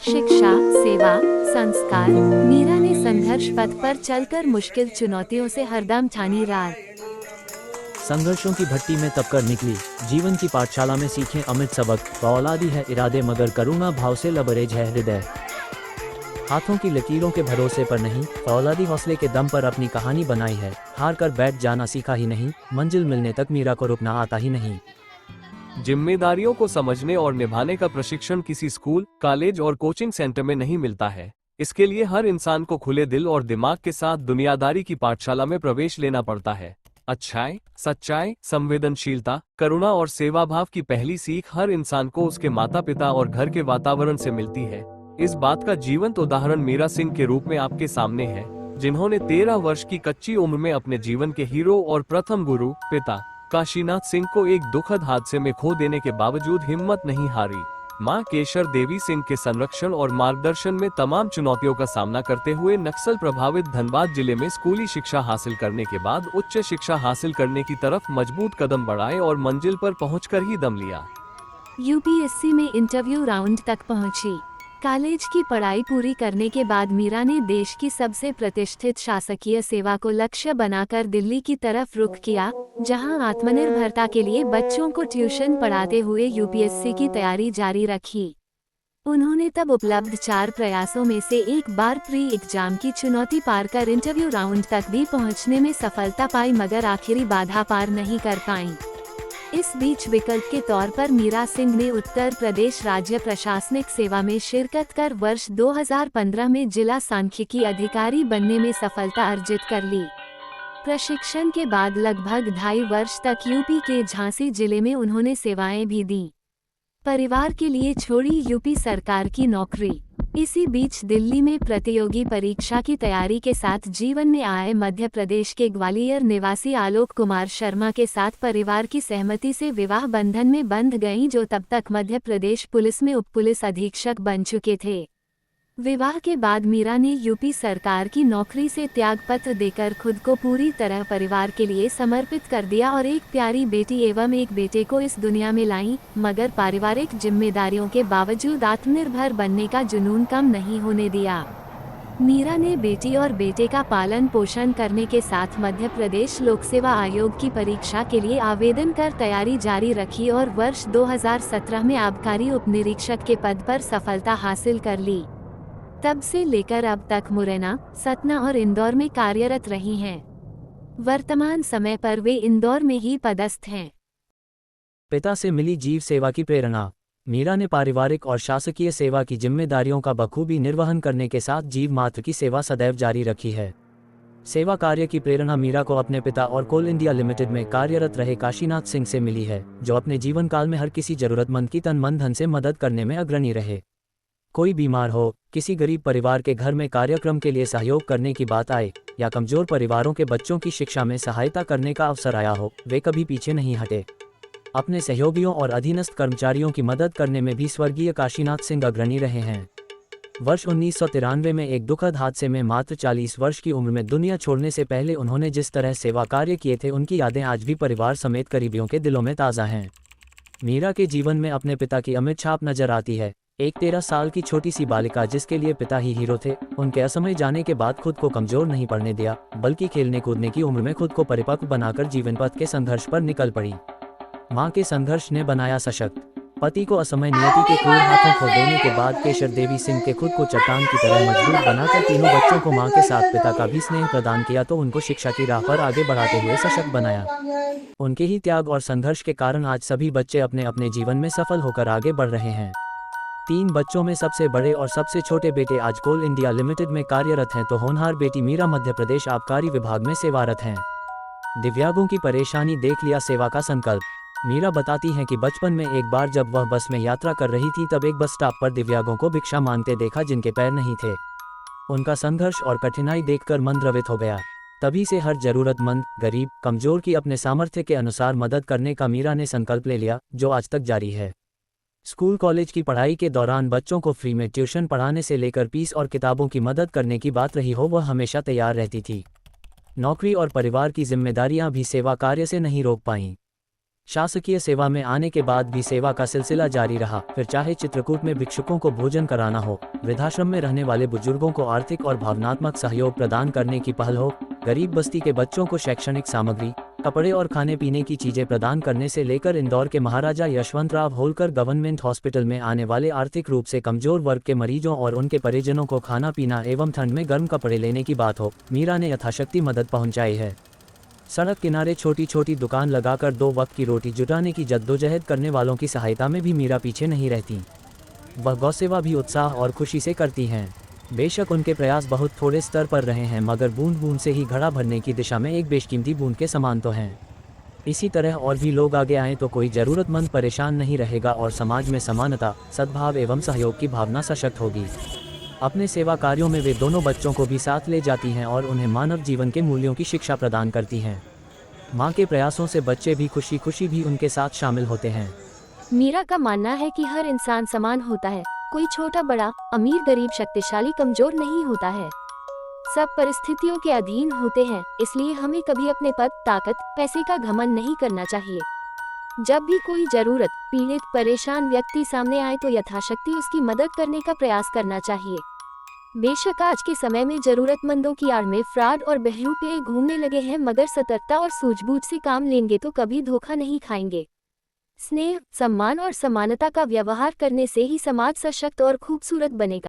शिक्षा, सेवा, संस्कार। मीरा ने संघर्ष पथ पर चलकर मुश्किल चुनौतियों से हरदम ठानी राह। संघर्षों की भट्टी में तपकर निकली, जीवन की पाठशाला में सीखे अमिट सबक। औलादी है इरादे मगर करुणा भाव से लबरेज है हृदय। हाथों की लकीरों के भरोसे पर नहीं, औलादी हौसले के दम पर अपनी कहानी बनाई है। हार कर बैठ जाना सीखा ही नहीं, मंजिल मिलने तक मीरा को रुकना आता ही नहीं। जिम्मेदारियों को समझने और निभाने का प्रशिक्षण किसी स्कूल, कॉलेज और कोचिंग सेंटर में नहीं मिलता है। इसके लिए हर इंसान को खुले दिल और दिमाग के साथ दुनियादारी की पाठशाला में प्रवेश लेना पड़ता है। अच्छाई, सच्चाई, संवेदनशीलता, करुणा और सेवा भाव की पहली सीख हर इंसान को उसके माता पिता और घर के वातावरण से मिलती है। इस बात का जीवंत उदाहरण मीरा सिंह के रूप में आपके सामने है, जिन्होंने 13 वर्ष की कच्ची उम्र में अपने जीवन के हीरो और प्रथम गुरु पिता काशीनाथ सिंह को एक दुखद हादसे में खो देने के बावजूद हिम्मत नहीं हारी। मां केशर देवी सिंह के संरक्षण और मार्गदर्शन में तमाम चुनौतियों का सामना करते हुए नक्सल प्रभावित धनबाद जिले में स्कूली शिक्षा हासिल करने के बाद उच्च शिक्षा हासिल करने की तरफ मजबूत कदम बढ़ाए और मंजिल पर पहुंचकर ही दम लिया। यूपीएससी में इंटरव्यू राउंड तक पहुंची। कॉलेज की पढ़ाई पूरी करने के बाद मीरा ने देश की सबसे प्रतिष्ठित शासकीय सेवा को लक्ष्य बनाकर दिल्ली की तरफ रुख किया, जहां आत्मनिर्भरता के लिए बच्चों को ट्यूशन पढ़ाते हुए यूपीएससी की तैयारी जारी रखी। उन्होंने तब उपलब्ध 4 प्रयासों में से एक बार प्री एग्जाम की चुनौती पार कर इंटरव्यू राउंड तक भी पहुंचने में सफलता पाई, मगर आखिरी बाधा पार नहीं कर पाई। इस बीच विकल्प के तौर पर मीरा सिंह ने उत्तर प्रदेश राज्य प्रशासनिक सेवा में शिरकत कर वर्ष 2015 में जिला सांख्यिकी अधिकारी बनने में सफलता अर्जित कर ली। प्रशिक्षण के बाद लगभग 2.5 वर्ष तक यूपी के झांसी जिले में उन्होंने सेवाएं भी दी। परिवार के लिए छोड़ी यूपी सरकार की नौकरी। इसी बीच दिल्ली में प्रतियोगी परीक्षा की तैयारी के साथ जीवन में आए मध्य प्रदेश के ग्वालियर निवासी आलोक कुमार शर्मा के साथ परिवार की सहमति से विवाह बंधन में बंध गईं, जो तब तक मध्य प्रदेश पुलिस में उप पुलिस अधीक्षक बन चुके थे। विवाह के बाद मीरा ने यूपी सरकार की नौकरी से त्यागपत्र देकर खुद को पूरी तरह परिवार के लिए समर्पित कर दिया और एक प्यारी बेटी एवं एक बेटे को इस दुनिया में लाई, मगर पारिवारिक जिम्मेदारियों के बावजूद आत्मनिर्भर बनने का जुनून कम नहीं होने दिया। मीरा ने बेटी और बेटे का पालन पोषण करने के साथ मध्य प्रदेश लोक सेवा आयोग की परीक्षा के लिए आवेदन कर तैयारी जारी रखी और वर्ष 2017 में आबकारी उप निरीक्षक के पद पर सफलता हासिल कर ली। तब से लेकर अब तक मुरैना, सतना और इंदौर में कार्यरत रही हैं। वर्तमान समय पर वे इंदौर में ही पदस्थ हैं। पिता से मिली जीव सेवा की प्रेरणा। मीरा ने पारिवारिक और शासकीय सेवा की जिम्मेदारियों का बखूबी निर्वहन करने के साथ जीव मात्र की सेवा सदैव जारी रखी है। सेवा कार्य की प्रेरणा मीरा को अपने पिता और कोल इंडिया लिमिटेड में कार्यरत रहे काशीनाथ सिंह से मिली है, जो अपने जीवन काल में हर किसी जरूरतमंद की तन मन धन से मदद करने में अग्रणी रहे। कोई बीमार हो, किसी गरीब परिवार के घर में कार्यक्रम के लिए सहयोग करने की बात आए या कमजोर परिवारों के बच्चों की शिक्षा में सहायता करने का अवसर आया हो, वे कभी पीछे नहीं हटे। अपने सहयोगियों और अधीनस्थ कर्मचारियों की मदद करने में भी स्वर्गीय काशीनाथ सिंह अग्रणी रहे हैं। वर्ष 1993 में एक दुखद हादसे में मात्र 40 वर्ष की उम्र में दुनिया छोड़ने से पहले उन्होंने जिस तरह सेवा कार्य किए थे, उनकी यादें आज भी परिवार समेत करीबियों के दिलों में ताज़ा हैं। मीरा के जीवन में अपने पिता की अमिट छाप नजर आती है। एक 13 साल की छोटी सी बालिका जिसके लिए पिता ही हीरो थे, उनके असमय जाने के बाद खुद को कमजोर नहीं पड़ने दिया, बल्कि खेलने कूदने की उम्र में खुद को परिपक्व बनाकर जीवन पथ के संघर्ष पर निकल पड़ी। मां के संघर्ष ने बनाया सशक्त। पति को असमय नियति के क्रूर हाथों खो देने के बाद केशर देवी सिंह के खुद को चट्टान की तरह मजबूत बनाकर तीनों बच्चों को मां के साथ पिता का भी स्नेह प्रदान किया, तो उनको शिक्षा की राह पर आगे बढ़ाते हुए सशक्त बनाया। उनके ही त्याग और संघर्ष के कारण आज सभी बच्चे अपने अपने जीवन में सफल होकर आगे बढ़ रहे हैं। 3 बच्चों में सबसे बड़े और सबसे छोटे बेटे आज कोल इंडिया लिमिटेड में कार्यरत हैं, तो होनहार बेटी मीरा मध्य प्रदेश आबकारी विभाग में सेवारत हैं। दिव्यांगों की परेशानी देख लिया सेवा का संकल्प। मीरा बताती हैं कि बचपन में एक बार जब वह बस में यात्रा कर रही थी, तब एक बस स्टॉप पर दिव्यांगों को भिक्षा मांगते देखा जिनके पैर नहीं थे। उनका संघर्ष और कठिनाई देखकर मन द्रवित हो गया। तभी से हर जरूरतमंद, गरीब, कमजोर की अपने सामर्थ्य के अनुसार मदद करने का मीरा ने संकल्प ले लिया, जो आज तक जारी है। स्कूल कॉलेज की पढ़ाई के दौरान बच्चों को फ्री में ट्यूशन पढ़ाने से लेकर फीस और किताबों की मदद करने की बात रही हो, वह हमेशा तैयार रहती थी। नौकरी और परिवार की जिम्मेदारियां भी सेवा कार्य से नहीं रोक पाईं। शासकीय सेवा में आने के बाद भी सेवा का सिलसिला जारी रहा, फिर चाहे चित्रकूट में भिक्षुकों को भोजन कराना हो, वृद्धाश्रम में रहने वाले बुजुर्गों को आर्थिक और भावनात्मक सहयोग प्रदान करने की पहल हो, गरीब बस्ती के बच्चों को शैक्षणिक सामग्री, कपड़े और खाने पीने की चीजें प्रदान करने से लेकर इंदौर के महाराजा यशवंतराव होलकर गवर्नमेंट हॉस्पिटल में आने वाले आर्थिक रूप से कमजोर वर्ग के मरीजों और उनके परिजनों को खाना पीना एवं ठंड में गर्म कपड़े लेने की बात हो, मीरा ने यथाशक्ति मदद पहुंचाई है। सड़क किनारे छोटी छोटी दुकान लगाकर 2 वक्त की रोटी जुटाने की जद्दोजहद करने वालों की सहायता में भी मीरा पीछे नहीं रहती। वह गौसेवा भी उत्साह और खुशी से करती हैं। बेशक उनके प्रयास बहुत थोड़े स्तर पर रहे हैं, मगर बूंद बूंद से ही घड़ा भरने की दिशा में एक बेशकीमती बूंद के समान तो हैं। इसी तरह और भी लोग आगे आएं तो कोई ज़रूरतमंद परेशान नहीं रहेगा और समाज में समानता, सद्भाव एवं सहयोग की भावना सशक्त होगी। अपने सेवा कार्यों में वे दोनों बच्चों को भी साथ ले जाती हैं और उन्हें मानव जीवन के मूल्यों की शिक्षा प्रदान करती हैं। माँ के प्रयासों से बच्चे भी खुशी खुशी भी उनके साथ शामिल होते हैं। मीरा का मानना है कि हर इंसान समान होता है, कोई छोटा बड़ा, अमीर गरीब, शक्तिशाली कमजोर नहीं होता है। सब परिस्थितियों के अधीन होते हैं, इसलिए हमें कभी अपने पद, ताकत, पैसे का घमंड नहीं करना चाहिए। जब भी कोई जरूरत, पीड़ित, परेशान व्यक्ति सामने आए तो यथाशक्ति उसकी मदद करने का प्रयास करना चाहिए। बेशक आज के समय में जरूरतमंदों की आड़ में फ्रॉड और बहरूपे घूमने लगे हैं, मगर सतर्कता और सूझबूझ से काम लेंगे तो कभी धोखा नहीं खाएंगे। स्नेह, सम्मान और समानता का व्यवहार करने से ही समाज सशक्त और खूबसूरत बनेगा।